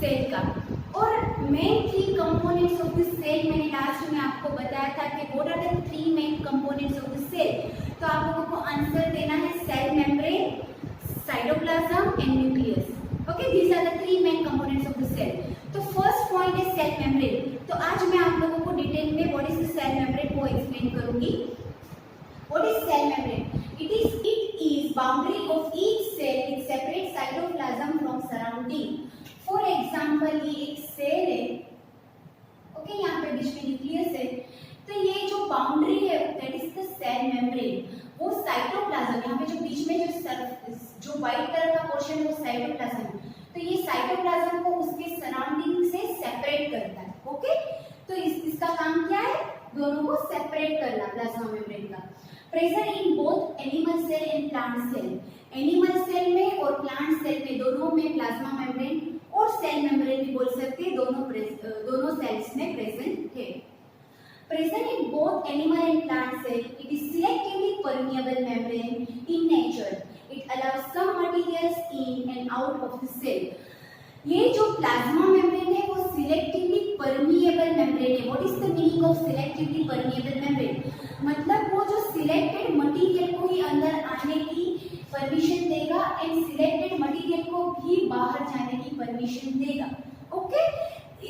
Cell का। और main 3 components of the cell मैंने लास्ट में आपको बताया था कि what are the 3 main components of the cell. तो आप लोगों को आंसर देना है cell membrane, cytoplasm and nucleus. Okay, these are the 3 main components of the cell. तो फर्स्ट पॉइंट है सेल मेम्ब्रेन। तो आज मैं आप लोगों को डिटेल में what is the cell membrane को एक्सप्लेन करूंगी। What is cell membrane? It is boundary of each cell. It separates cytoplasm from surrounding. For example, ये एक सेल है, ओके, यहाँ पे बीच में न्यूक्लियस है। तो ये जो बाउंड्री है that is the cell membrane. वो साइटोप्लाज्म, यहाँ पे जो बीच में जो व्हाइट कलर का पोर्शन है वो साइटोप्लाज्म। तो ये साइटोप्लाज्म को उसके सराउंडिंग से सेपरेट करता है। ओके, तो इसका काम क्या है? दोनों को सेपरेट करना प्लाज्मा मेम्ब्रेन का। Present in both animal cell and plant cell. Animal cell में और प्लांट सेल में दोनों में प्लाज्मा मेम्ब्रेन और सेल मेम्ब्रेन भी बोल सकते हैं, दोनों सेल्स में प्रेजेंट है। Present in both animal and plant cell, it is selectively permeable membrane in nature. It allows some materials in and out of the cell. ये जो प्लाज्मा मेम्ब्रेन है वो सिलेक्टिवली परमिएबल मेम्ब्रेन है। What is the meaning of selectively permeable membrane? मतलब वो जो selected material को ही अंदर आने की परमिशन देगा एंड सिलेक्टेड मटेरियल को भी बाहर जाने की परमिशन देगा। Okay,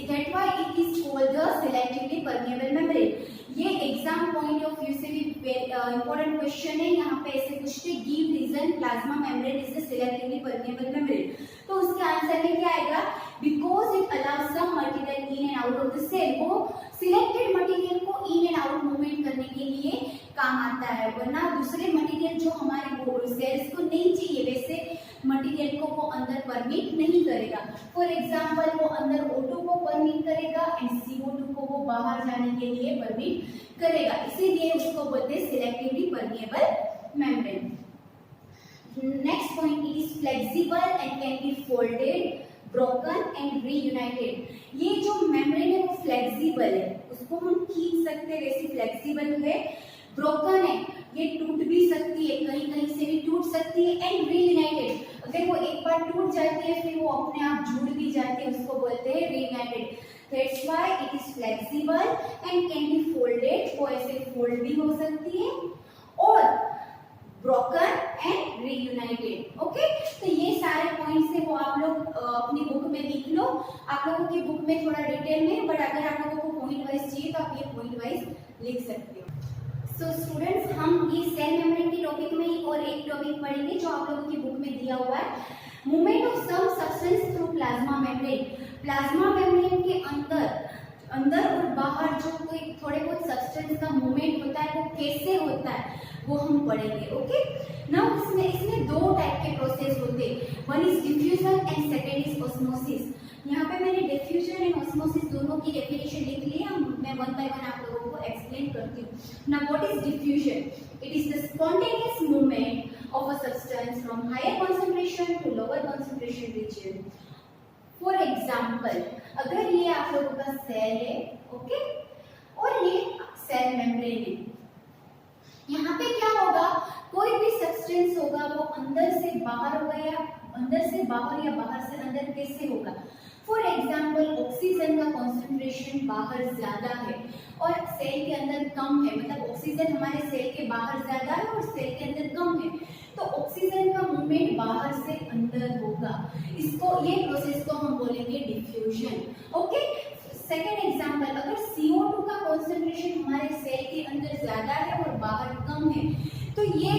That's why it is called the selectively permeable membrane. ये एग्जाम पॉइंट ऑफ व्यू से भी इम्पोर्टेंट क्वेश्चन है। यहाँ पे ऐसे पूछते give reason plasma membrane is the selectively permeable membrane. तो उसके आंसर में क्या आएगा? Because it allows some material in and out of the cell. वो सिलेक्टेड मटेरियल को इन एंड आउट मूवमेंट करने के लिए काम आता है, वरना दूसरे मटेरियल जो हमारे सेल्स को नहीं चाहिए वैसे मटेरियल को वो अंदर परमिट नहीं करेगा। फॉर एग्जाम्पल, वो अंदर O2 को परमिट करेगा एंड CO2 को वो बाहर जाने के लिए परमिट करेगा, इसीलिए उसको बोलते हैं selectively permeable membrane. Next point, it is flexible and can be folded, broken and reunited. ये जो मेम्ब्रेन है वो फ्लेक्सिबल है, उसको हम खींच सकते हैं, वैसे फ्लेक्सिबल है। ब्रोकन है, ये टूट भी सकती है, कहीं कहीं से भी टूट सकती है। एंड रीयूनाइटेड, अगर वो एक बार टूट जाती है फिर वो अपने आप जुड़ भी जाती है, उसको बोलते हैं reunited. That's why it is flexible and can be folded. वो ऐसे फोल्ड भी हो सकती है और ब्रोकन एंड रीयूनाइटेड। ओके, तो ये सारे पॉइंट्स है वो आप लोग अपनी बुक में लिख लो। आप लोगों की बुक में थोड़ा डिटेल में, बट अगर आप लोगों को पॉइंट वाइज चाहिए तो आप ये पॉइंट वाइज लिख सकते हो। सो स्टूडेंट्स, हम ये सेल मेम्ब्रेन के टॉपिक में ही और एक टॉपिक पढ़ेंगे जो आप लोगों की बुक में दिया हुआ है, movement of some substance through plasma membrane. Plasma membrane के अंदर और बाहर जो कोई थोड़े बहुत सब्सटेंस का मूवमेंट होता है वो कैसे होता है वो हम पढ़ेंगे। ओके, नाउ इसमें 2 टाइप के प्रोसेस होते हैं, one is diffusion and second is osmosis. यहाँ पे मैंने डिफ्यूजन एंड ऑस्मोसिस दोनों की डेफिनेशन लिख ली है, मैं वन बाय वन आप लोगों को एक्सप्लेन करती हूँ। Now what is diffusion? It is the spontaneous movement of a substance from higher concentration to lower concentration region. For example, अगर ये आप लोगों का सेल है, ओके, और ये सेल मेम्ब्रेन है, यहाँ पे क्या होगा, कोई भी सब्सटेंस होगा वो अंदर से बाहर होगा या अंदर से बाहर या बाहर से अंदर कैसे होगा। फॉर एग्जाम्पल, ऑक्सीजन का कॉन्सेंट्रेशन बाहर ज्यादा है और सेल के अंदर कम है, मतलब ऑक्सीजन हमारे सेल के बाहर ज्यादा है और सेल के अंदर कम है, तो ऑक्सीजन का मूवमेंट बाहर से अंदर होगा। ये प्रोसेस को हम बोलेंगे डिफ्यूजन। ओके, सेकेंड एग्जाम्पल, अगर CO2 का कॉन्सेंट्रेशन हमारे सेल के अंदर ज्यादा है और बाहर कम है, तो ये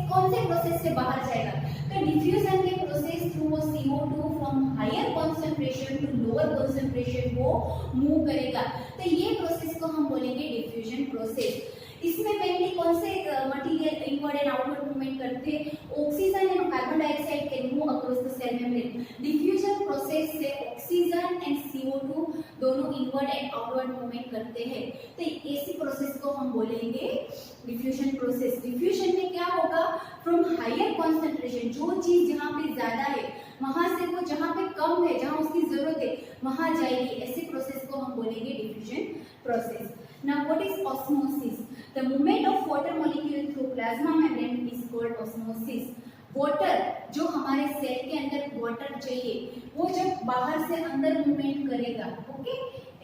कौन से प्रोसेस से बाहर जाएगा? तो डिफ्यूजन के प्रोसेस थ्रू वो CO2 from higher concentration to lower concentration वो मूव करेगा, तो ये प्रोसेस को हम बोलेंगे डिफ्यूजन प्रोसेस। इसमें मेनली कौन से material inward and outward movement करते हैं? Oxygen and carbon dioxide can move across the cell membrane. Diffusion process से ऑक्सीजन एंड CO2 दोनों इनवर्ड एंड आउटवर्ड मूवमेंट करते हैं, तो ऐसी प्रोसेस को हम बोलेंगे डिफ्यूजन प्रोसेस। डिफ्यूजन में क्या होगा, फ्रॉम हायर कॉन्सेंट्रेशन, जो चीज जहाँ पे ज्यादा है वहां से वो जहाँ पे कम है, जहाँ उसकी जरूरत है वहां जाएगी, ऐसी प्रोसेस को हम बोलेंगे diffusion process. Now what is osmosis? The movement of water molecule through plasma membrane is called osmosis. Water, जो हमारे सेल के अंदर वाटर चाहिए वो जब बाहर से अंदर मूवमेंट करेगा, ओके,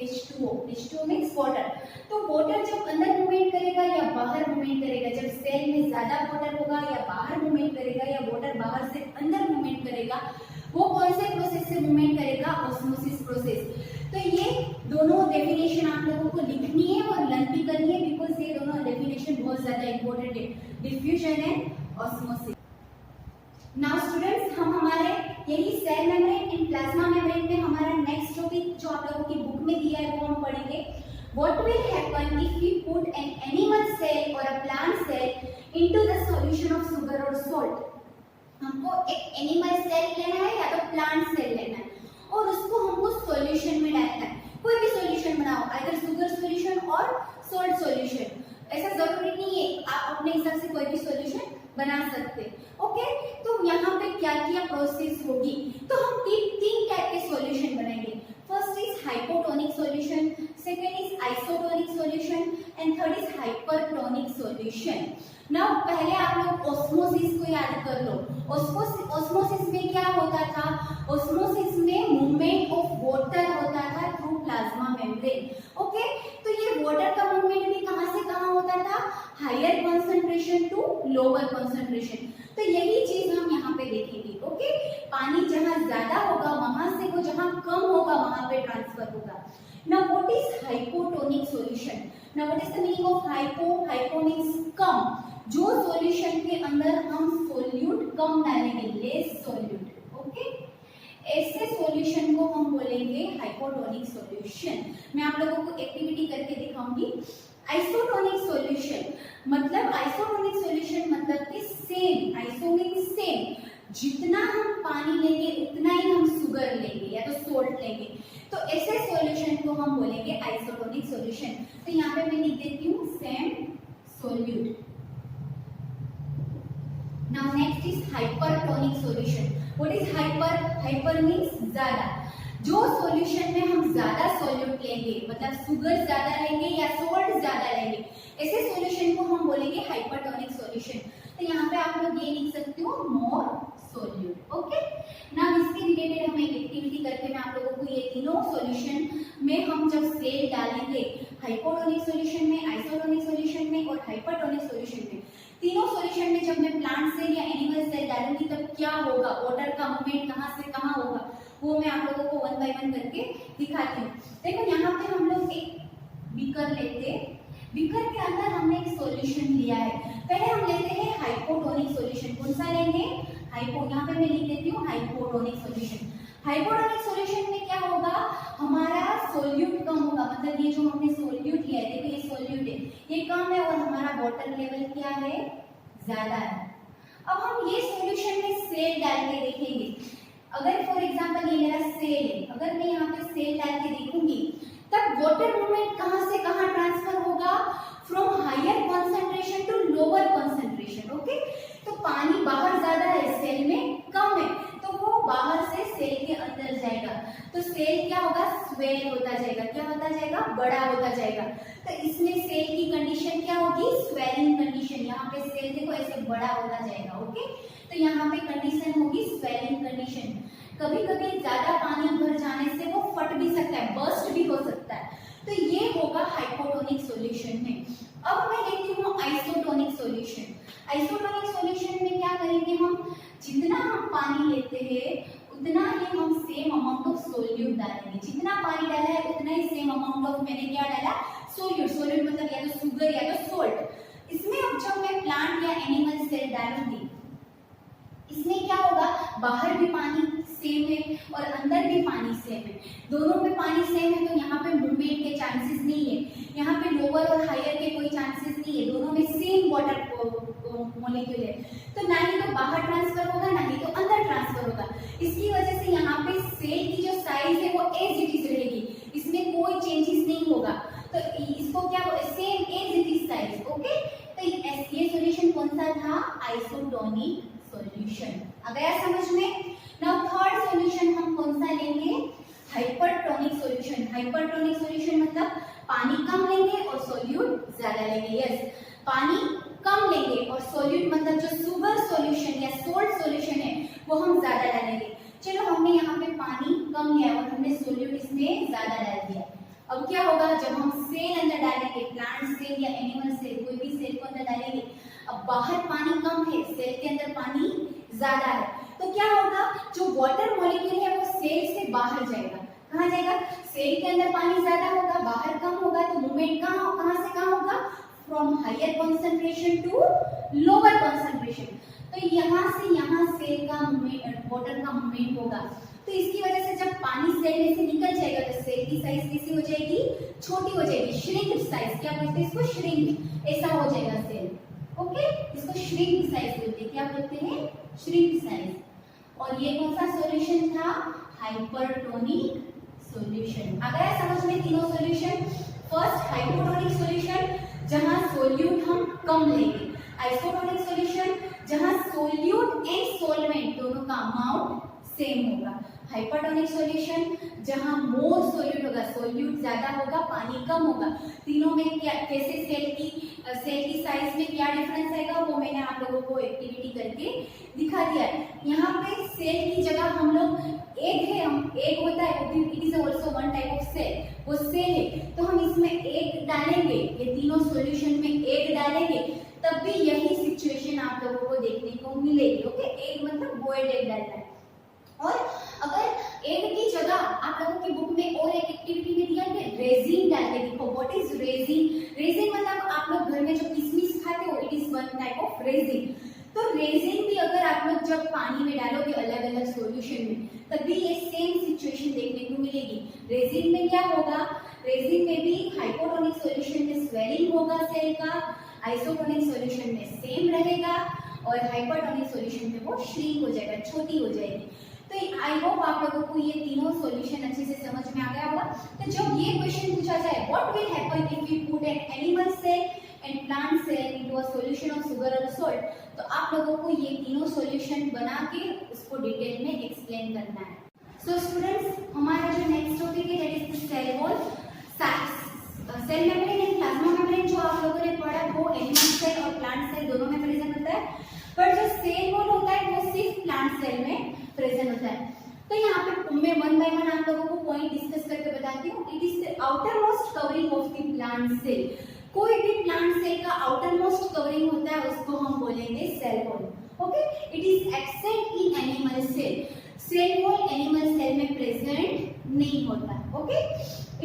H2O मीन्स वाटर, तो वाटर जब अंदर मूवमेंट करेगा या बाहर मूवमेंट करेगा, जब सेल में ज्यादा वाटर होगा या बाहर मूवमेंट करेगा या वाटर बाहर से अंदर मूवमेंट करेगा, वो कौन से प्रोसेस से मूवमेंट करेगा, ऑस्मोसिस प्रोसेस। तो ये दोनों डेफिनेशन आप लोगों को लिखनी है और लर्न भी करनी है, बिकॉज ये दोनों डेफिनेशन बहुत ज्यादा इंपॉर्टेंट है, diffusion and osmosis. Now students, हम हमारे यही cell membrane and plasma membrane में हमारा नेक्स्ट टॉपिक जो आप लोगों की बुक में दिया है वो हम पढ़ेंगे। What will happen if we put an animal cell or a plant cell into the solution of sugar or salt? हमको एक एनिमल सेल लेना है या तो प्लांट सेल लेना है और उसको हमको सॉल्यूशन में डालना है। कोई भी सॉल्यूशन बनाओ, आइदर शुगर सॉल्यूशन और सॉल्ट सॉल्यूशन, ऐसा जरूरी नहीं है, आप अपने हिसाब से कोई भी सॉल्यूशन बना सकते हैं, ओके। तो यहाँ पे क्या क्या प्रोसेस होगी, तो हम तीन टाइप के सॉल्यूशन बनाएंगे। First is hypotonic solution, second is isotonic solution and third is hypertonic solution. Now पहले आप लोग ऑस्मोसिस को याद कर लो। ऑस्मोसिस में क्या होता था, ऑस्मोसिस में मूवमेंट ऑफ वाटर होता था थ्रू प्लाज्मा मेम्ब्रेन, ओके। तो ये वाटर का मूवमेंट भी कहां से कहां होता था, higher concentration to lower concentration. तो यही चीज हम यहाँ पे देखेंगे, ओके। पानी जहां ज्यादा होगा वहां से वो जहां कम होगा वहां पे ट्रांसफर होगा। Now what is hypotonic solution? Now what is the meaning of hypo means कम, जो सॉल्यूशन के अंदर हम सोल्यूट कम डालेंगे, लेस सोल्यूट, ओके, ऐसे सॉल्यूशन को हम बोलेंगे हाइपोटोनिक सॉल्यूशन। मैं आप लोगों को एक्टिविटी करके दिखाऊंगी। आइसोटोनिक सॉल्यूशन मतलब कि सेम, आइसो मींस सेम, जितना हम पानी लेंगे उतना ही हम शुगर लेंगे या तो सोल्ट लेंगे, तो ऐसे सॉल्यूशन को हम बोलेंगे आइसोटोनिक सॉल्यूशन। तो यहाँ पे मैं लिख देती हूँ same solute. Now next is hypertonic solution. What is hyper? Hyper means ज्यादा, जो सॉल्यूशन में हम ज्यादा सॉल्यूट लेंगे, मतलब शुगर ज्यादा लेंगे या सोल्ट ज्यादा लेंगे, ऐसे सॉल्यूशन को हम बोलेंगे हाइपरटोनिक सॉल्यूशन। तो यहाँ पे आप लोग ये लिख सकते हो मोर सॉल्यूट, ओके। नाउ इसके रिलेटेड हम एक एक्टिविटी करके मैं आप लोगों को ये तीनों सॉल्यूशन में हम जब सेल डालेंगे, हाइपोटोनिक सॉल्यूशन में, आइसोटोनिक सॉल्यूशन में और हाइपरटोनिक सॉल्यूशन में, तीनों सॉल्यूशन में जब मैं प्लांट सेल या एनिमल सेल डालूंगी तब क्या होगा, वाटर का मूवमेंट कहाँ से कहाँ होगा, वो मैं आप लोगों को वन बाय वन करके दिखाती हूँ। देखो यहाँ पे हम लोग एक बीकर लेते हैं, बीकर के अंदर हमने एक सॉल्यूशन लिया है। पहले हम लेते हैं हाइपोटोनिक सॉल्यूशन। कौन सा लेंगे, हाइपो, यहाँ पे मैं लिख देती हूँ हाइपोटोनिक सॉल्यूशन। हाइपोटोनिक सॉल्यूशन में क्या होगा, हमारा सोल्यूट कम होगा, मतलब ये जो हमने सोल्यूट लिया है, देखो ये सोल्यूट है, ये कम है और हमारा वाटर लेवल क्या है, ज्यादा है। अब हम ये सॉल्यूशन में सेल डाल के देखेंगे। अगर फॉर एग्जांपल ये मेरा सेल है, अगर मैं यहाँ पे सेल डाल के देखूंगी तब वाटर मूवमेंट कहाँ से कहाँ ट्रांसफर होगा, from higher concentration to lower concentration, okay. तो पानी बाहर ज्यादा है, सेल में कम है, तो वो बाहर से सेल के अंदर जाएगा, तो सेल क्या होगा, स्वेल होता जाएगा, क्या होता जाएगा, बड़ा होता जाएगा। तो इसमें सेल की कंडीशन क्या होगी, स्वेलिंग कंडीशन। यहाँ पे सेल देखो ऐसे बड़ा होता जाएगा, ओके। तो यहाँ पे कंडीशन होगी स्वेलिंग कंडीशन। कभी कभी ज्यादा पानी भर जाने से वो फट भी सकता है, बर्स्ट भी हो सकता है, तो ये होगा हाइपोटोनिक सॉल्यूशन में। अब मैं लेती हूँ आइसोटोनिक सॉल्यूशन। आइसोटोनिक सॉल्यूशन में क्या करेंगे, हम जितना हम पानी लेते हैं उतना ही हम सेम अमाउंट ऑफ सोल्यूट डालेंगे। जितना पानी डाला है उतना ही सेम अमाउंट ऑफ मैंने क्या डाला, सोल्यूट। सोल्यूट मतलब या तो शुगर या तो सोल्ट। इसमें अब जब मैं प्लांट या एनिमल सेल डालूंगी, इसमें क्या होगा, बाहर भी पानी सेम है और अंदर भी पानी सेम है, दोनों में पानी सेम है, तो यहाँ पे मूवमेंट के चांसेस नहीं है, यहाँ पे लोअर और हायर के कोई चांसेस नहीं है, दोनों में सेम वाटर मॉलिक्यूल है, तो ना ही तो बाहर ट्रांसफर होगा ना ही तो अंदर ट्रांसफर होगा। इसकी वजह से यहाँ पे सेल की जो साइज है वो एज इट इज रहेगी, इसमें कोई चेंजेस नहीं होगा, तो इसको क्या same as it is size, okay. तो ये सॉल्यूशन कौन सा था, आइसोटोनिक सॉल्यूशन। आ गया समझ में। नाउ थर्ड सॉल्यूशन हम कौन सा लेंगे, हाइपरटोनिक सॉल्यूशन। हाइपरटोनिक सॉल्यूशन मतलब पानी कम लेंगे और सोल्यूट ज्यादा लेंगे। यस, पानी कम कम लेंगे और सोल्यूट मतलब जो शुगर सॉल्यूशन या सोल्ट सॉल्यूशन है वो हम ज्यादा डालेंगे। चलो हमने यहाँ पे पानी कम लिया और हमने सोल्यूट इसमें ज्यादा डाल दिया। अब क्या होगा, जब हम सेल अंदर डालेंगे, प्लांट सेल या एनिमल सेल, कोई भी सेल को अंदर डालेंगे, अब बाहर पानी कम है, सेल के अंदर पानी ज्यादा है, तो क्या होगा, जो वाटर मॉलिक्यूल है वो सेल से बाहर जाएगा। कहाँ जाएगा, सेल के अंदर पानी ज्यादा होगा, बाहर कम होगा, तो मूवमेंट कहाँ से कहाँ होगा, from higher concentration to lower concentration. तो यहाँ से यहाँ सेल का मूवमेंट, वाटर का मूवमेंट होगा। तो इसकी वजह से जब पानी सेल में से निकल जाएगा तो सेल की साइज कैसी हो जाएगी, छोटी हो जाएगी, श्रिंक साइज। क्या बोलते हैं इसको, श्रिंक, ऐसा हो जाएगा सेल। ओके, इसको श्रिंक साइज बोलते हैं। क्या बोलते हैं, श्रिंक साइज। और ये कौन सा सॉल्यूशन था, हाइपरटोनिक सॉल्यूशन। आ गया समझ में तीनों सॉल्यूशन। फर्स्ट हाइपोटोनिक सॉल्यूशन, जहां सोल्यूट हम कम लेंगे। आइसोटोनिक सॉल्यूशन, जहां सोल्यूट एंड सोलवेंट दोनों का अमाउंट सेम होगा। हाइपरटोनिक सॉल्यूशन, जहां मोर सोल्यूट होगा, सोल्यूट ज्यादा होगा, पानी कम होगा। तीनों में क्या, कैसे सेल की साइज में क्या डिफरेंस आएगा वो मैंने आप लोगों को एक्टिविटी करके दिखा दिया है। यहाँ पे सेल की जगह हम लोग एग है, हम एग होता है, it is also one type of cell, वो सेल है, तो हम इसमें एग डालेंगे, ये तीनों सॉल्यूशन में एग डालेंगे, तब भी यही सिचुएशन आप लोगों को देखने को मिलेगी। ओके, एग मतलब बॉइल्ड एग डालना है। और अगर एग की जगह आप लोगों की बुक में और एक एक्टिविटी में दिया है रेजिन डाल के देखो। व्हाट इज रेजिन, रेजिन मतलब आप लोग घर में जो किशमिश खाते हो, it is one type of resin. तो रेजिन भी अगर आप लोग जब पानी में डालोगे अलग अलग सॉल्यूशन में, तभी ये सेम सिचुएशन देखने को मिलेगी। रेजिन में क्या होगा, रेजिन में भी हाइपोटोनिक सॉल्यूशन में स्वेलिंग होगा सेल का, आइसोटोनिक सॉल्यूशन में सेम रहेगा, और हाइपरटोनिक सॉल्यूशन में वो श्रिंक हो जाएगा, छोटी हो जाएगी। तो आई होप आप लोगों को ये तीनों सॉल्यूशन अच्छे से समझ में आ गया होगा। तो जब ये क्वेश्चन पूछा जाए, what will happen if we put an animal cell and plant cell into a solution of sugar और सॉल्ट, तो आप लोगों को ये तीनों सॉल्यूशन बना के उसको डिटेल में एक्सप्लेन करना है। सो स्टूडेंट्स, हमारा जो नेक्स्ट टॉपिक है that is the cell wall. Cell membrane and plasma membrane जो आप लोगों ने पढ़ा वो एनिमल सेल और प्लांट सेल दोनों में प्रेजेंट होता है, पर जो सेल वॉल होता है वो सिर्फ प्लांट सेल में प्रेजेंट होता है। तो यहाँ पे मैं वन बाय वन आप लोगों को पॉइंट डिस्कस करके बताती हूँ। It is the outermost covering of the plant cell. कोई भी प्लांट सेल का आउटर मोस्ट कवरिंग होता है उसको हम बोलेंगे cell wall. Okay, it is absent in animal cell. Cell wall animal cell में प्रेजेंट नहीं होता। Okay,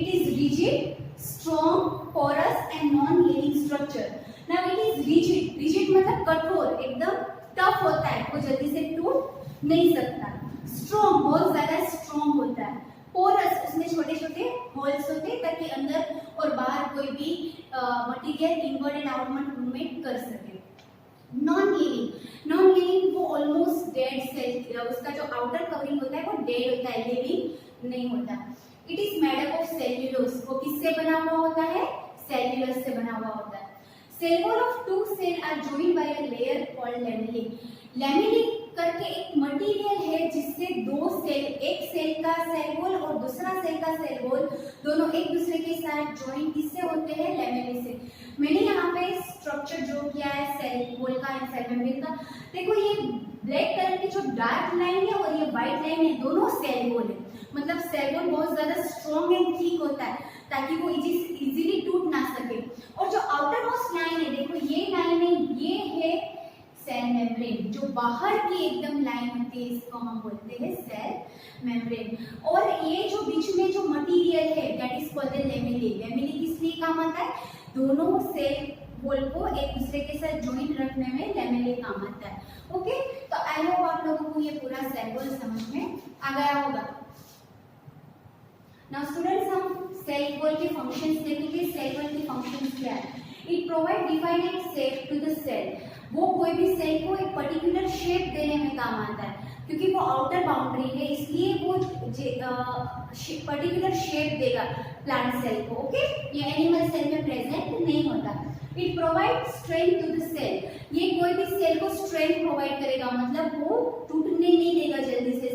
it is rigid, strong, porous and non living structure. Now it is rigid, rigid मतलब कठोर, एकदम टफ होता है, वो जल्दी से टूट नहीं सकता। स्ट्रॉन्ग, बहुत ज्यादा स्ट्रॉन्ग होता है। पोरस, उसमें छोटे छोटे होल्स होते हैं ताकि अंदर और बाहर कोई भी material inward and outward movement कर सके। नॉन लिविंग, नॉन लिविंग वो ऑलमोस्ट डेड सेल, उसका जो आउटर कवरिंग होता है वो डेड होता है, लिविंग नहीं होता। It is made up of cellulose, वो किससे बना हुआ होता है, सेल्यूलोज से बना हुआ होता है। Cell wall of two cell are joined by a layer called lamellae. Lamellae करके एक मटेरियल है जिससे दो सेल, एक सेल का सेल वॉल और दूसरा सेल का सेल वॉल, दोनों एक दूसरे के साथ ज्वाइन किससे होते हैं, लैमेली से। मैंने यहाँ पे स्ट्रक्चर जो किया है सेल वॉल का एंड सेल मेम्ब्रेन का, देखो ये ब्लैक कलर की जो डार्क लाइन है और ये व्हाइट लाइन है, दोनों सेल वॉल है। मतलब सेल वॉल बहुत ज्यादा स्ट्रॉन्ग एंड थिक होता है ताकि वो इजीली टूट ना सके। और जो आउटर मोस्ट लाइन है, देखो ये लाइन है, ये है सेल मेम्ब्रेन, जो बाहर की एकदम लाइन होती है इसको हम बोलते हैं सेल मेम्ब्रेन। और ये जो बीच में जो मटेरियल है that is called the lamellae. Lamellae किस लिए काम आता है, दोनों सेल वॉल को एक दूसरे के साथ ज्वाइंट रखने में लैमेली काम आता है। ओके, तो आई होप आप लोगों को ये पूरा सेल वॉल समझ में आ गया होगा। नाउ स्टूडेंट्स, हम सेल वॉल के फंक्शंस देखेंगे। सेल वॉल के फंक्शंस क्या है, it provide defined shape to the cell. वो कोई भी सेल को एक पर्टिकुलर शेप देने में काम आता है, क्योंकि वो आउटर बाउंड्री है इसलिए वो पर्टिकुलर शेप देगा प्लांट सेल को। ओके, ये एनिमल सेल में प्रेजेंट नहीं होता। It provide strength to the cell, ये कोई भी सेल को स्ट्रेंथ प्रोवाइड करेगा, मतलब वो टूटने नहीं देगा जल्दी से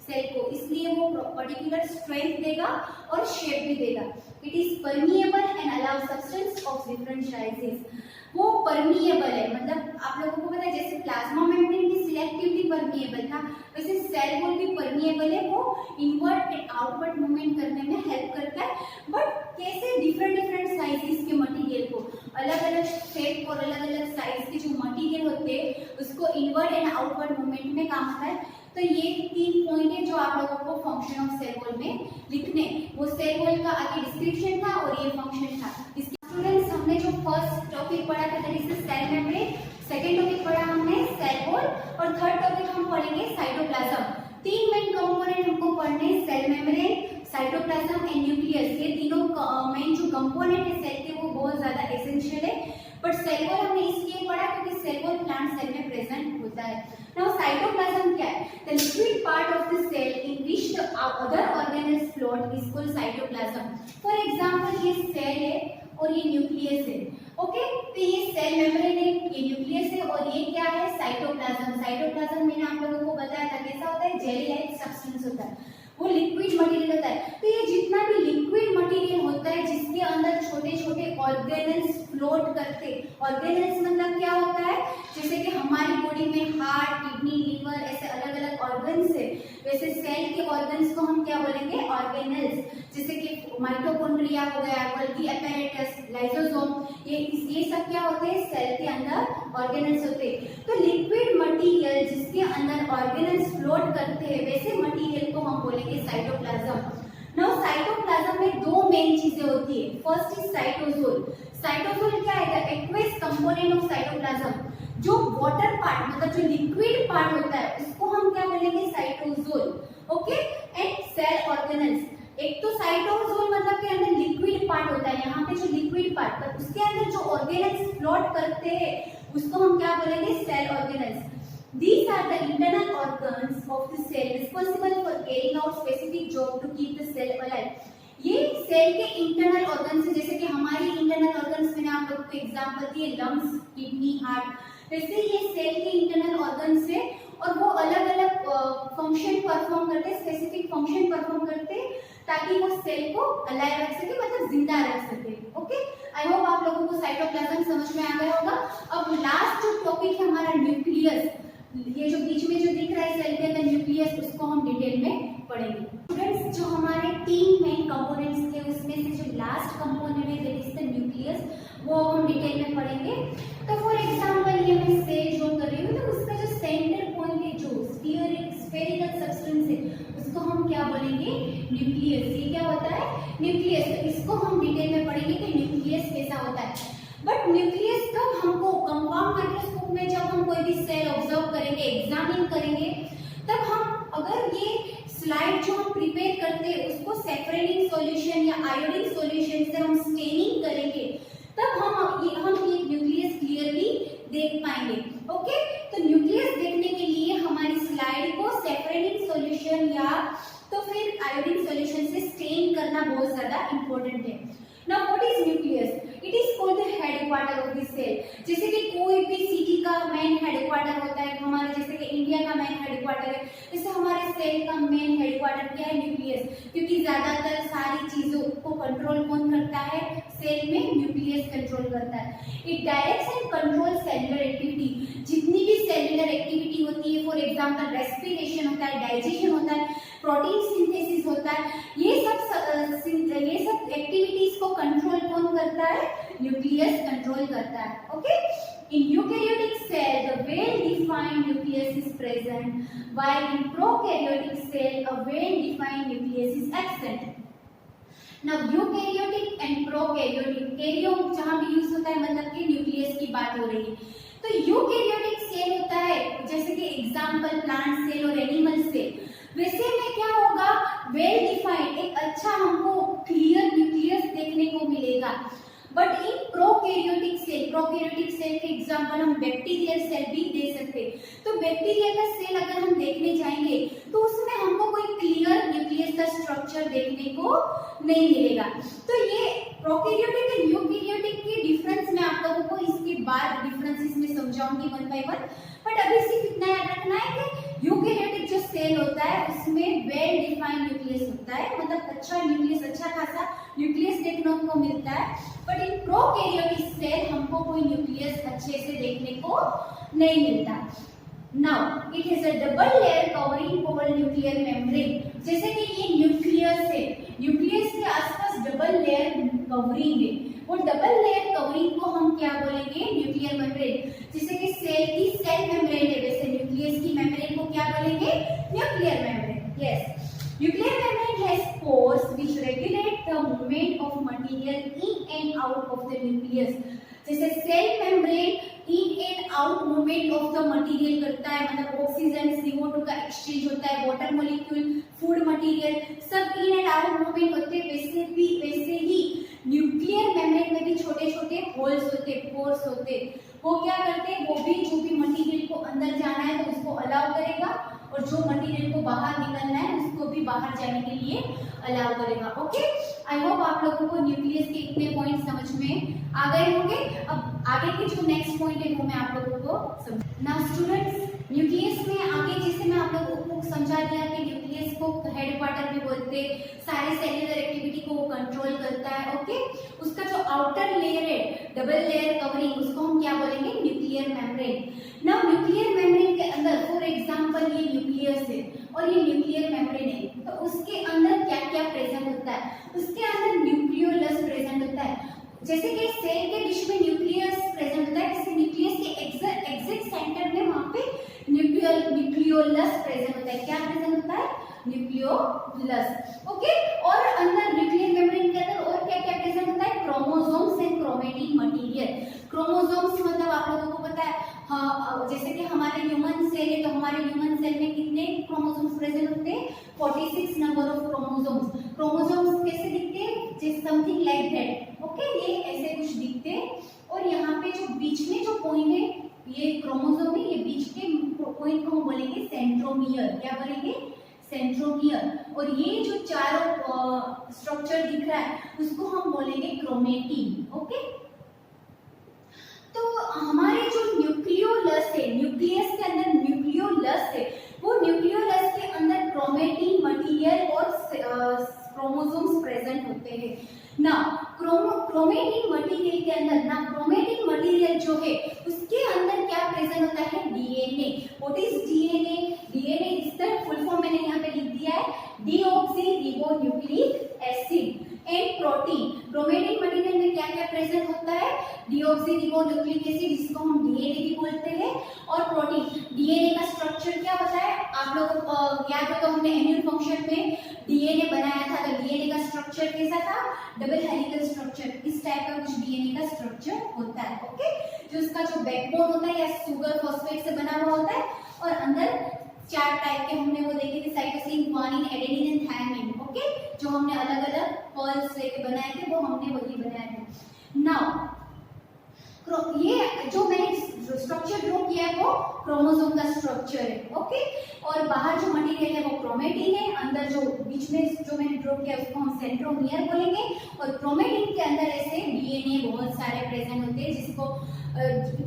सेल को, इसलिए वो पर्टिकुलर स्ट्रेंथ देगा और शेप भी देगा। It is permeable and allow substance of different sizes. वो परमिएबल है, मतलब आप लोगों को पता है जैसे प्लाज्मा मेम्ब्रेन भी सिलेक्टिवली परमिएबल था, वैसे सेल वॉल भी परमिएबल है, वो इनवर्ट एंड आउटवर्ड मूवमेंट करने में हेल्प करता है। बट कैसे डिफरेंट साइजेस के मटेरियल को, अलग अलग शेप और अलग अलग साइज के जो मटेरियल होते हैं उसको इनवर्ट एंड आउटवर्ड मूवमेंट में काम आता है। तो ये 3 पॉइंट है जो आप लोगों को फंक्शन ऑफ सेल वॉल में लिखने। वो सेल वॉल का आगे डिस्क्रिप्शन था और ये फंक्शन था। स्टूडेंट्स, हमने जो फर्स्ट टॉपिक पढ़ा था that is cell membrane, second topic पढ़ा हमने सेल वॉल और थर्ड टॉपिक हम पढ़ेंगे साइटोप्लाज्म। 3 मेन कंपोनेंट हमको पढ़ने, cell membrane, cytoplasm and nucleus. ये तीनों मेन जो कंपोनेंट है सेल के वो बहुत ज्यादा एसेंशियल है। बट सेल वॉल हमने इसलिए पढ़ा क्योंकि सेल वॉल प्लांट सेल में प्रेजेंट होता है। नाउ साइटोप्लाज्म क्या है? The liquid part of the cell in which the other organelles float is called cytoplasm. For example ये सेल है और ये न्यूक्लियस है। ओके, तो ये सेल मेम्ब्रेन है, ये न्यूक्लियस है और ये क्या है? साइटोप्लाज्म। साइटोप्लाज्म मैंने आप लोगों को बताया था कैसा होता है, जेली लाइक सब्सटेंस होता है, वो लिक्विड मटेरियल होता है। तो ये जितना भी लिक्विड मटेरियल होता है जिसके अंदर छोटे छोटे ऑर्गेनल्स फ्लोट करते, ऑर्गेनल्स मतलब क्या होता है, जैसे कि हमारी बॉडी में हार्ट, किडनी, लीवर ऐसे अलग अलग ऑर्गन्स है, वैसे सेल के ऑर्गन्स को हम क्या बोलेंगे? ऑर्गेनल्स। जैसे कि माइटोकॉन्ड्रिया हो गया, गोल्गी एपेरेटस, लाइसोसोम, ये सब क्या होते हैं? सेल के अंदर ऑर्गेनल्स होते हैं। तो लिक्विड मटेरियल जिसके अंदर ऑर्गेनल्स फ्लोट करते हैं वैसे मटेरियल को हम बोलेंगे साइटोप्लाज्म। नाउ साइटोप्लाज्म में 2 मेन चीजें होती है। First is cytosol. साइटोसोल क्या है? The aqueous component of cytoplasm. जो वाटर पार्ट मतलब जो लिक्विड पार्ट होता है उसको हम क्या बोलेंगे? Cytosol. Okay, and cell organelles. एक तो साइटोसोल मतलब के अंदर लिक्विड पार्ट होता है, यहाँ पे जो लिक्विड पार्ट, पर उसके अंदर जो ऑर्गेनल्स फ्लोट करते हैं उसको हम क्या बोलेंगे? Cell organelles. These are the internal organs of the cell responsible for carrying out specific job to keep the cell alive. ये सेल के इंटरनल ऑर्गन्स है, जैसे कि हमारी इंटरनल ऑर्गन्स मैंने आप लोगों को एग्जांपल दिए, लंग्स, किडनी, हार्ट, वैसे ये सेल के इंटरनल ऑर्गन्स है और वो अलग अलग फंक्शन परफॉर्म करते, स्पेसिफिक फंक्शन परफॉर्म करते ताकि वो सेल को अलाइव रख सके, मतलब जिंदा रख सके। ओके, आई होप आप लोगों को साइटोप्लाज्म समझ में आ गया होगा। अब लास्ट जो टॉपिक है हमारा न्यूक्लियस, ये जो बीच में जो दिख रहा है सेल के अंदर न्यूक्लियस, उसको हम डिटेल में पढ़ेंगे। स्टूडेंट्स, जो हमारे 3 मेन कंपोनेंट्स थे उसमें से जो लास्ट कंपोनेंट है दैट इज द न्यूक्लियस, वो हम डिटेल में पढ़ेंगे। तो फॉर एग्जांपल ये मैं सेल जो कर रही हूँ तो उसका जो सेंटर पॉइंट है, जो स्फेरिकल सब्सटेंस है, उसको हम क्या बोलेंगे? न्यूक्लियस। ये क्या होता है? न्यूक्लियस। तो इसको हम डिटेल में पढ़ेंगे कि न्यूक्लियस कैसा होता है। बट न्यूक्लियस कब हमको कंपाउंड माइक्रोस्कोप में जब हम कोई भी सेल ऑब्जर्व करेंगे, एग्जामिन करेंगे, तब हम अगर ये स्लाइड जो हम प्रिपेयर करते हैं उसको सेफ्रेनिक सॉल्यूशन या आयोडीन सॉल्यूशन से हम स्टेनिंग करेंगे, तब हम ये न्यूक्लियस क्लियरली देख पाएंगे। ओके, तो न्यूक्लियस देखने के लिए हमारी स्लाइड को सेफ्रेनिक सॉल्यूशन या तो फिर आयोडीन सॉल्यूशन से स्टेन करना बहुत ज्यादा इंपॉर्टेंट है। Now what is nucleus? It is called the headquarter of the cell. जैसे कि कोई भी सिटी का मेन हेडक्वार्टर होता है, हमारे जैसे कि इंडिया का मेन हेडक्वार्टर है, जैसे हमारे सेल का मेन हेडक्वार्टर क्या है? न्यूक्लियस। क्योंकि ज्यादातर सारी चीजों को कंट्रोल कौन करता है? सेल में न्यूक्लियस कंट्रोल करता है। It directs and control cellular activity. जितनी भी सेलुलर एक्टिविटी होती है, फॉर एग्जांपल रेस्पिरेशन होता है, डाइजेशन होता है, प्रोटीन सिंथेसिस होता है, ये सब एक्टिविटीज को कंट्रोल कौन करता है? न्यूक्लियस कंट्रोल करता है। Okay, in eukaryotic cell the well defined nucleus is present, while in prokaryotic cell a well defined nucleus is absent. Now eukaryotic and prokaryotic, karyo जहां भी यूज होता है मतलब कि न्यूक्लियस की बात हो रही है। तो यूकैरियोटिक सेल होता है जैसे कि एग्जांपल प्लांट सेल और एनिमल सेल, वैसे में क्या होगा? वेल डिफाइंड, एक अच्छा हमको क्लियर न्यूक्लियस देखने को मिलेगा। बट इन प्रोकैरियोटिक सेल के एग्जांपल हम बैक्टीरियल सेल भी दे सकते हैं। तो बैक्टीरिया का सेल अगर हम देखने जाएंगे तो उसमें हमको कोई क्लियर न्यूक्लियस का स्ट्रक्चर स्ट्रक्चर देखने को नहीं मिलेगा। तो ये प्रोकैरियोटिक और यूकैरियोटिक के डिफरेंस मैं आप लोगों को इसके बाद डिफरेंसेस में समझाऊंगी वन बाय वन। बट अभी सिर्फ इतना याद रखना है कि यूकैरियोटिक जो सेल होता है उसमें वेल डिफाइंड न्यूक्लियस होता है, मतलब अच्छा न्यूक्लियस, अच्छा खासा न्यूक्लियस देखने को मिलता है। बट इन प्रोकैरियोटिक सेल हमको कोई न्यूक्लियस अच्छे से देखने को नहीं मिलता। Now it is a double layer covering called nuclear membrane। जैसे कि ये न्यूक्लियस है, न्यूक्लियस के आसपास डबल लेयर कवरिंग है, वो डबल लेयर कवरिंग को हम क्या बोलेंगे? Nuclear membrane. जैसे कि सेल की सेल मेम्ब्रेन है, वैसे न्यूक्लियस की मेम्ब्रेन को क्या बोलेंगे? Nuclear membrane. Yes, nuclear membrane has pores which regulate the movement of material in and out of the nucleus। जैसे cell membrane in and out movement of the material करता है, मतलब ऑक्सीजन CO2 का exchange होता है, water molecule, food material सब इन and out movement होते हैं। वैसे ही न्यूक्लियर मेम्ब्रेन में भी छोटे छोटे होल्स होते, पोर्स होते। वो क्या करते हैं? वो भी जो भी मटेरियल को अंदर जाना है तो उसको अलाउ करेगा, और जो मटेरियल को बाहर निकलना है उसको भी बाहर जाने के लिए अलाउ करेगा। ओके, आई होप आप लोगों को न्यूक्लियस के इतने पॉइंट समझ में आ गए होंगे। अब आगे के जो नेक्स्ट पॉइंट है वो मैं आप लोगों को समझा। नाउ स्टूडेंट्स, न्यूक्लियस में आगे जैसे मैं आप लोगों को समझा दिया कि न्यूक्लियस को हेडक्वार्टर भी बोलते, सारे सेल्युलर एक्टिविटी को वो कंट्रोल करता है। ओके, उसका जो आउटर लेयर है, डबल लेयर कवरिंग, उसको हम क्या बोलेंगे? Nuclear membrane. Now nuclear membrane के अंदर फॉर एग्जांपल ये न्यूक्लियस है और ये न्यूक्लियर मेम्ब्रेन है, तो उसके अंदर क्या क्या प्रेजेंट होता है? उसके अंदर न्यूक्लियोलस प्रेजेंट होता है। जैसे कि सेल के बीच में न्यूक्लियस प्रेजेंट होता है, जैसे न्यूक्लियस के एग्जैक्ट सेंटर में वहां पे न्यूक्लियोलस प्रेजेंट होता है। क्या प्रेजेंट होता है? न्यूक्लियोलस। ओके, और अंदर न्यूक्लियर मेम्ब्रेन के अंदर और क्या क्या प्रेजेंट होता है? Chromosomes and chromatin material. Chromosomes मतलब आप लोगों को पता है, हाँ, जैसे कि हमारे ह्यूमन सेल है तो हमारे ह्यूमन सेल में कितने क्रोमोसोम्स प्रेजेंट होते हैं? 46 नंबर ऑफ क्रोमोसोम्स। क्रोमोसोम्स कैसे दिखते हैं? जैसे समथिंग लाइक दैट। ओके, ये ऐसे कुछ दिखते हैं। और यहाँ पे जो बीच में जो पॉइंट है ये क्रोमोसोम है, ये बीच के पॉइंट को हम बोलेंगे सेंट्रोमियर। क्या बोलेंगे? सेंट्रोमियर। और ये जो चारों स्ट्रक्चर दिख रहा है उसको हम बोलेंगे क्रोमेटिन। ओके, तो हमारे जो न्यूक्लियोलस है, न्यूक्लियस के अंदर न्यूक्लियोलस है, वो न्यूक्लियोलस के अंदर क्रोमेटिन मटेरियल और क्रोमोसोम्स प्रेजेंट होते हैं ना। क्रोमेटिन मटेरियल के अंदर ना, क्रोमेटिन मटेरियल जो है उसके अंदर क्या प्रेजेंट होता है? DNA. What is DNA? DNA इसका फुल फॉर्म मैंने यहाँ पे लिख दिया है, deoxyribonucleic acid and protein. Chromatin material में क्या क्या प्रेजेंट होता है? डीऑक्सीरिबोन्यूक्लिक एसिड, जिसको हम डीएनए भी बोलते हैं, और प्रोटीन। डीएनए का स्ट्रक्चर क्या बताया आप लोगों को? याद होगा हमने एनुअल फंक्शन में डीएनए बनाया था, तो डीएनए का स्ट्रक्चर कैसा था? Double helical structure. इस टाइप का कुछ डीएनए का स्ट्रक्चर होता है। ओके, जो उसका जो बैकबोन होता है या सुगर फॉस्फेट से बना हुआ होता है, और अंदर चार टाइप के हमने वो देखे थे, cytosine, guanine, adenine and thymine. Okay, जो हमने अलग अलग पर्ल्स लेके बनाए थे वो हमने वही बनाए थे। नाउ ये जो मैंने स्ट्रक्चर ड्रॉ किया है वो क्रोमोसोम का स्ट्रक्चर है। ओके, और बाहर जो मटेरियल है वो क्रोमेटिन है, अंदर जो बीच में जो मैंने ड्रॉ किया उसको हम सेंट्रोमियर बोलेंगे, और क्रोमेटिन के अंदर ऐसे डीएनए बहुत सारे प्रेजेंट होते हैं, जिसको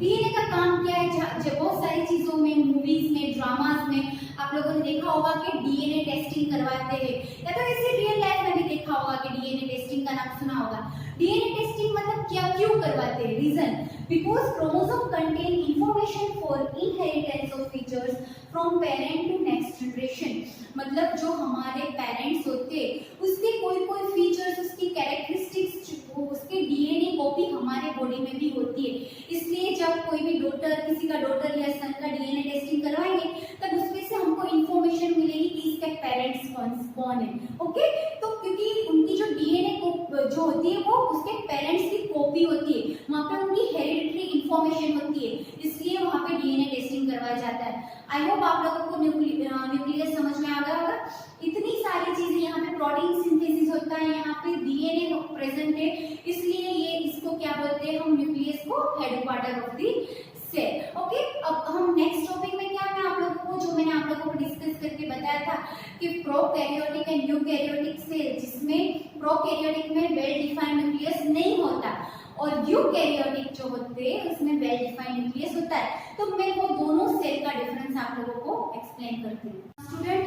डीएनए का काम क्या है? बहुत सारी चीजों में, मूवीज में, ड्रामास में आप लोगों ने देखा होगा कि डीएनए टेस्टिंग करवाते हैं, या तो ऐसे रियल लाइफ में भी देखा होगा कि डीएनए टेस्टिंग का नाम सुना होगा। डीएनए टेस्टिंग मतलब क्या, क्यों करवाते हैं? Reason, because chromosome contain information for inheritance of features from parent to next generation. मतलब जो हमारे पेरेंट्स होते हैं उसके कोई कोई फीचर्स, उसकी कैरेक्टरिस्टिक्स, उसके डीएनए कॉपी हमारे बॉडी में भी होती है। इसलिए जब कोई भी डॉटर, किसी का डॉटर या सन का डीएनए टेस्टिंग करवाएंगे तब उसमें से हमको इंफॉर्मेशन मिलेगी कि इसके पेरेंट्स कौन है। ओके, तो क्योंकि उनकी जो डीएनए जो होती है वो उसके पेरेंट्स की कॉपी होती है, वहाँ पे उनकी हेरिडिटरी इंफॉर्मेशन होती है, इसलिए वहाँ पे डीएनए टेस्टिंग करवाया जाता है। आई होप आप लोगों को न्यूक्लियस समझ में आ गया होगा। इतनी सारी चीजें, यहाँ पे प्रोटीन सिंथेसिस होता है, यहाँ पे डीएनए प्रेजेंट है, इसलिए ये इसको क्या बोलते हैं हम? न्यूक्लियस को headquarter of the cell. Okay, अब हम नेक्स्ट टॉपिक में क्या, मैं आप लोगों को जो मैंने आप लोगों को डिस्कस करके बताया था कि प्रोकैरियोटिक एंड यूकैरियोटिक सेल, जिसमें प्रोकैरियोटिक में वेल डिफाइंड न्यूक्लियस नहीं होता और यूकैरियोटिक जो होते हैं उसमें वेल डिफाइंड न्यूक्लियस होता है। तो मैं वो दोनों सेल का डिफरेंस आप लोगों को एक्सप्लेन करती हूँ। स्टूडेंट,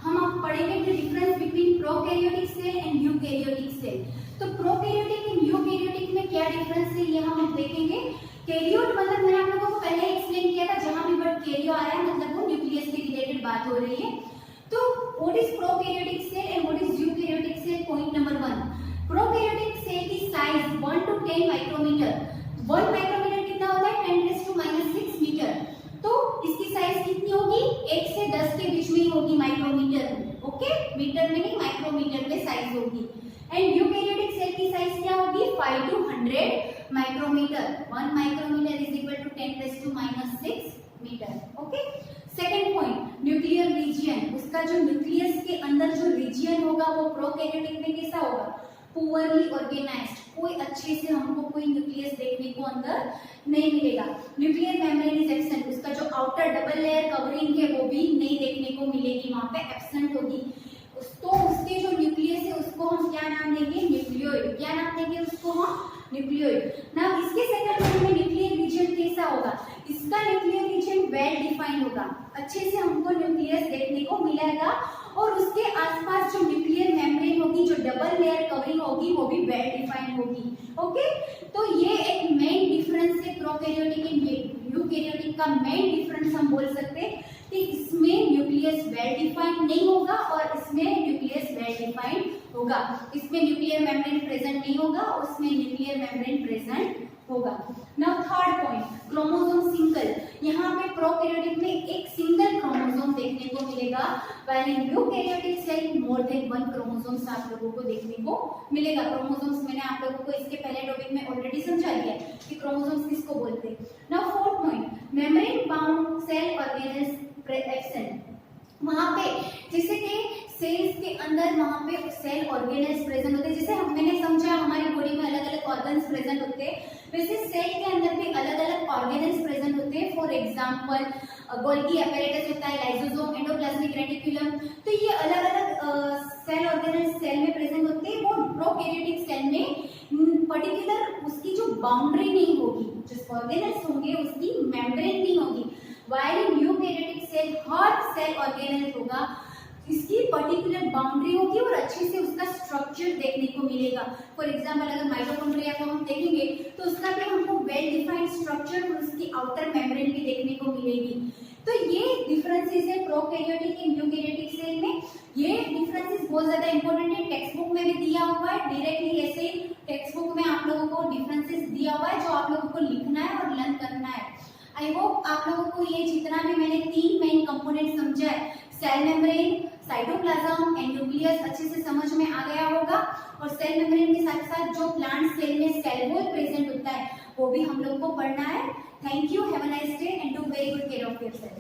हम अब पढ़ेंगे the difference between prokaryotic cell and eukaryotic cell. तो प्रोकैरियोटिक एंड यूकैरियोटिक में क्या डिफरेंस है ये हम देखेंगे। कैरियोट मतलब मैंने आप लोगों को पहले एक्सप्लेन किया था, जहां भी वर्ड कैरियो आया मतलब वो न्यूक्लियस से रिलेटेड बात हो रही है। तो what is prokaryotic cell and what is eukaryotic cell? Point number 1, prokaryotic cell की साइज 1 to 10 माइक्रोमीटर। 1 माइक्रोमीटर कितना होता है? 10⁻⁶ मीटर। तो इसकी साइज कितनी होगी? 1 से 10 के बीच में ही होगी माइक्रोमीटर में। ओके, मीटर में नहीं, माइक्रोमीटर में साइज होगी। एंड यूकैरियोटिक सेल की साइज क्या होगी? 5 to 100 micrometre. 1 micrometre is equal to 10⁻⁶ metre. Okay, second point, nuclear region. उसका जो न्यूक्लियस के अंदर जो रीजियन होगा वो प्रोकैरियोटिक में कैसा होगा? Poorly organised. कोई अच्छे से हमको कोई न्यूक्लियस देखने को अंदर नहीं मिलेगा। Nuclear membrane is absent. उसका जो आउटर डबल लेयर कवरिंग है वो भी नहीं देखने को मिलेगी, वहां पे एब्सेंट होगी। तो उसके जो न्यूक्लियस है उसको हम क्या नाम देंगे? न्यूक्लियोइड। क्या नाम देंगे उसको हम? न्यूक्लियोइड। नाउ इसके सेकंड पॉइंट में न्यूक्लियर रीजन कैसा होगा? इसका न्यूक्लियर रीजन वेल डिफाइंड होगा, अच्छे से हमको न्यूक्लियस देखने को मिलेगा और उसके आसपास जो न्यूक्लियर मेम्ब्रेन होगी, जो डबल लेयर कवरिंग होगी वो भी वेल डिफाइंड होगी। ओके, तो ये एक मेन डिफरेंस है प्रोकैरियोटिक एंड यूकैरियोटिक का। मेन डिफरेंस हम बोल सकते हैं कि इसमें न्यूक्लियस वेल डिफाइंड नहीं होगा और इसमें न्यूक्लियस वेल डिफाइंड होगा। इसमें न्यूक्लियर मेम्ब्रेन प्रेजेंट नहीं होगा और उसमें न्यूक्लियर मेम्ब्रेन प्रेजेंट होगा। Now third point, chromosome single. यहाँ पे प्रोकैरियोटिक में एक सिंगल क्रोमोसोम देखने को मिलेगा, while in eukaryotic cell more than 1 chromosomes आप लोगों को देखने को मिलेगा। क्रोमोसोम्स मैंने आप लोगों को इसके पहले टॉपिक में ऑलरेडी समझा दिया कि क्रोमोसोम्स किसको बोलते हैं। Now fourth point, membrane bound cell organelles absent. वहां पे जैसे कि सेल्स के अंदर वहां पे सेल ऑर्गेनेल्स प्रेजेंट होते हैं, जैसे मैंने समझा हमारी बॉडी में अलग अलग ऑर्गन्स प्रेजेंट होते हैं, वैसे सेल के अंदर भी अलग अलग ऑर्गेनेल्स प्रेजेंट होते हैं। फॉर एग्जांपल गोल्गी अपैरेटस होता है, लाइसोसोम, एंडोप्लाज्मिक रेटिकुलम। तो ये अलग अलग सेल ऑर्गेनेल्स सेल में प्रेजेंट होते हैं। वो प्रोकैरियोटिक सेल में पर्टिकुलर उसकी जो बाउंड्री नहीं होगी, जो ऑर्गेनेल्स होंगे उसकी मेम्ब्रेन नहीं होगी। व्हाइल इन यूकैरियोटिक सेल हर सेल ऑर्गेनेल होगा, इसकी पर्टिकुलर बाउंड्री होगी और अच्छे से उसका स्ट्रक्चर देखने को मिलेगा। फॉर एग्जांपल अगर माइटोकॉन्ड्रिया को हम देखेंगे तो उसका भी हमको वेल डिफाइंड स्ट्रक्चर और उसकी आउटर मेम्ब्रेन भी देखने को मिलेगी। तो ये डिफरेंसेस है प्रोकैरियोटिक एंड यूकैरियोटिक सेल में। ये डिफरेंसेस बहुत ज्यादा इंपॉर्टेंट है, टेक्स्ट बुक में भी दिया हुआ है, डायरेक्टली ऐसे टेक्स्ट बुक में आप लोगों को डिफरेंसेस दिया हुआ है जो आप लोगों को लिखना है और लर्न करना है। आई होप आप लोगों को ये जितना भी मैंने 3 मेन कंपोनेंट समझा है, cell membrane, cytoplasm and nucleus, अच्छे से समझ में आ गया होगा। और सेल मेम्ब्रेन के साथ साथ जो प्लांट सेल में सेल वॉल प्रेजेंट होता है वो भी हम लोग को पढ़ना है। Thank you, have a nice day and do very good care of yourself.